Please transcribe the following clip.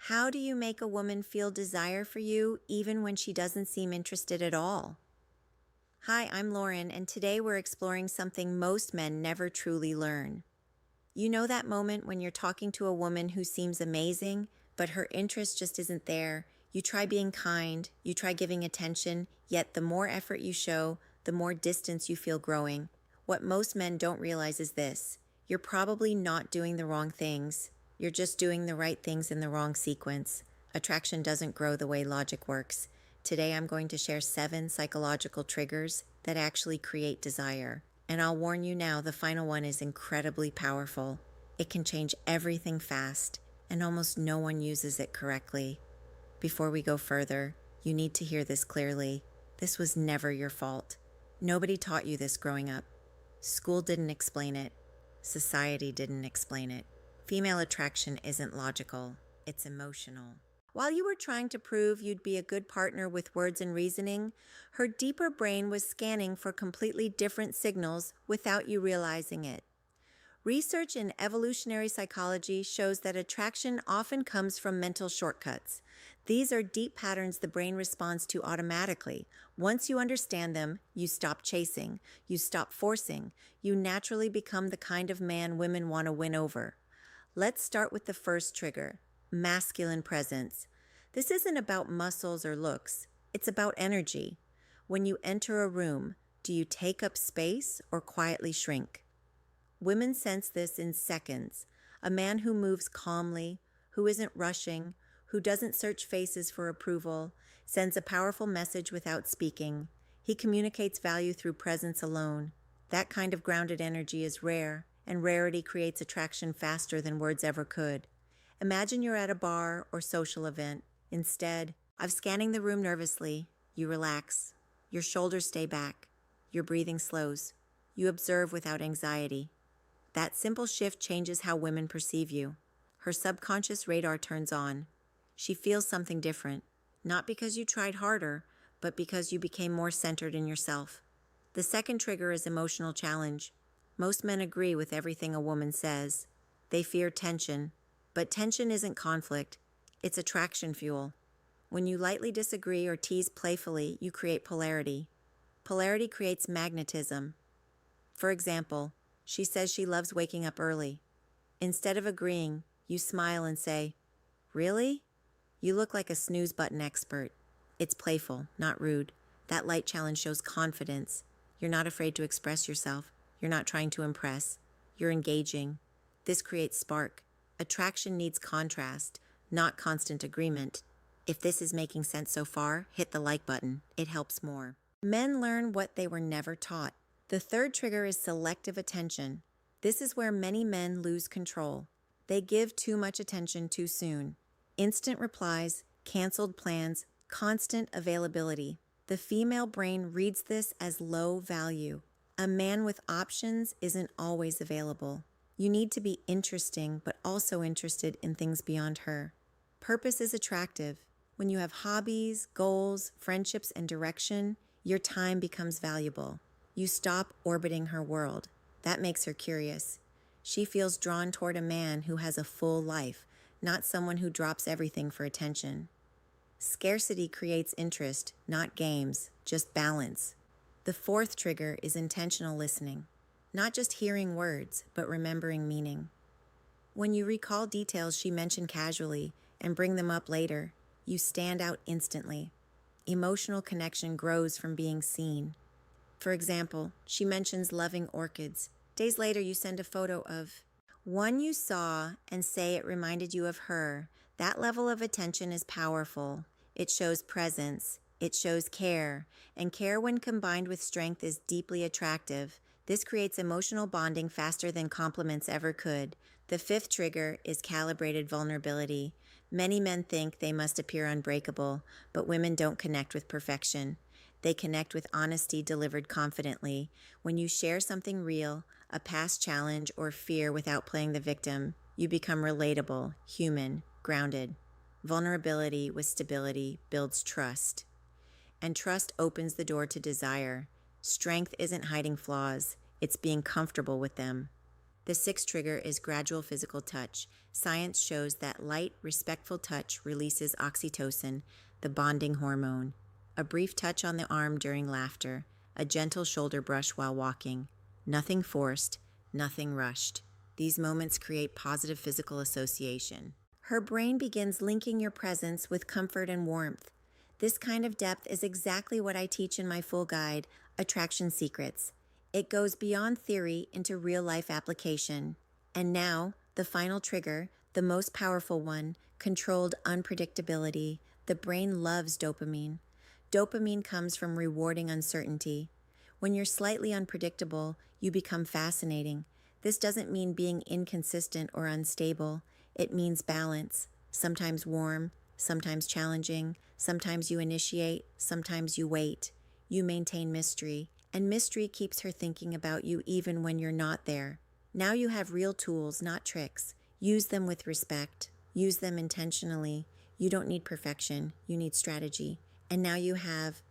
How do you make a woman feel desire for you even when she doesn't seem interested at all? Hi, I'm Lauren, and today we're exploring something most men never truly learn. You know that moment when you're talking to a woman who seems amazing, but her interest just isn't there. You try being kind, you try giving attention, yet the more effort you show, the more distance you feel growing. What most men don't realize is this: you're probably not doing the wrong things. You're just doing the right things in the wrong sequence. Attraction doesn't grow the way logic works. Today I'm going to share 7 psychological triggers that actually create desire. And I'll warn you now, the final one is incredibly powerful. It can change everything fast, and almost no one uses it correctly. Before we go further, you need to hear this clearly. This was never your fault. Nobody taught you this growing up. School didn't explain it. Society didn't explain it. Female attraction isn't logical, it's emotional. While you were trying to prove you'd be a good partner with words and reasoning, her deeper brain was scanning for completely different signals without you realizing it. Research in evolutionary psychology shows that attraction often comes from mental shortcuts. These are deep patterns the brain responds to automatically. Once you understand them, you stop chasing, you stop forcing, you naturally become the kind of man women want to win over. Let's start with the first trigger: masculine presence. This isn't about muscles or looks, it's about energy. When you enter a room, do you take up space or quietly shrink? Women sense this in seconds. A man who moves calmly, who isn't rushing, who doesn't search faces for approval, sends a powerful message without speaking. He communicates value through presence alone. That kind of grounded energy is rare, and rarity creates attraction faster than words ever could. Imagine you're at a bar or social event. Instead of scanning the room nervously, you relax. Your shoulders stay back. Your breathing slows. You observe without anxiety. That simple shift changes how women perceive you. Her subconscious radar turns on. She feels something different, not because you tried harder, but because you became more centered in yourself. The second trigger is emotional challenge. Most men agree with everything a woman says. They fear tension, but tension isn't conflict. It's attraction fuel. When you lightly disagree or tease playfully, you create polarity. Polarity creates magnetism. For example, she says she loves waking up early. Instead of agreeing, you smile and say, "Really? You look like a snooze button expert." It's playful, not rude. That light challenge shows confidence. You're not afraid to express yourself. You're not trying to impress. You're engaging. This creates spark. Attraction needs contrast, not constant agreement. If this is making sense so far, hit the like button. It helps more. Men learn what they were never taught. The third trigger is selective attention. This is where many men lose control. They give too much attention too soon. Instant replies, canceled plans, constant availability. The female brain reads this as low value. A man with options isn't always available. You need to be interesting, but also interested in things beyond her. Purpose is attractive. When you have hobbies, goals, friendships, and direction, your time becomes valuable. You stop orbiting her world. That makes her curious. She feels drawn toward a man who has a full life, not someone who drops everything for attention. Scarcity creates interest, not games, just balance. The fourth trigger is intentional listening. Not just hearing words, but remembering meaning. When you recall details she mentioned casually and bring them up later, you stand out instantly. Emotional connection grows from being seen. For example, she mentions loving orchids. Days later, you send a photo of one you saw and say it reminded you of her. That level of attention is powerful. It shows presence. It shows care. And care, when combined with strength, is deeply attractive. This creates emotional bonding faster than compliments ever could. The fifth trigger is calibrated vulnerability. Many men think they must appear unbreakable, but women don't connect with perfection. They connect with honesty delivered confidently. When you share something real, a past challenge or fear without playing the victim, you become relatable, human, grounded. Vulnerability with stability builds trust. And trust opens the door to desire. Strength isn't hiding flaws, it's being comfortable with them. The sixth trigger is gradual physical touch. Science shows that light, respectful touch releases oxytocin, the bonding hormone. A brief touch on the arm during laughter, a gentle shoulder brush while walking. Nothing forced, nothing rushed. These moments create positive physical association. Her brain begins linking your presence with comfort and warmth. This kind of depth is exactly what I teach in my full guide, Attraction Secrets. It goes beyond theory into real-life application. And now, the final trigger, the most powerful one, controlled unpredictability. The brain loves dopamine. Dopamine comes from rewarding uncertainty. When you're slightly unpredictable, you become fascinating. This doesn't mean being inconsistent or unstable. It means balance, sometimes warm, sometimes challenging, sometimes you initiate, sometimes you wait. You maintain mystery, and mystery keeps her thinking about you even when you're not there. Now you have real tools, not tricks. Use them with respect. Use them intentionally. You don't need perfection, you need strategy. And now you have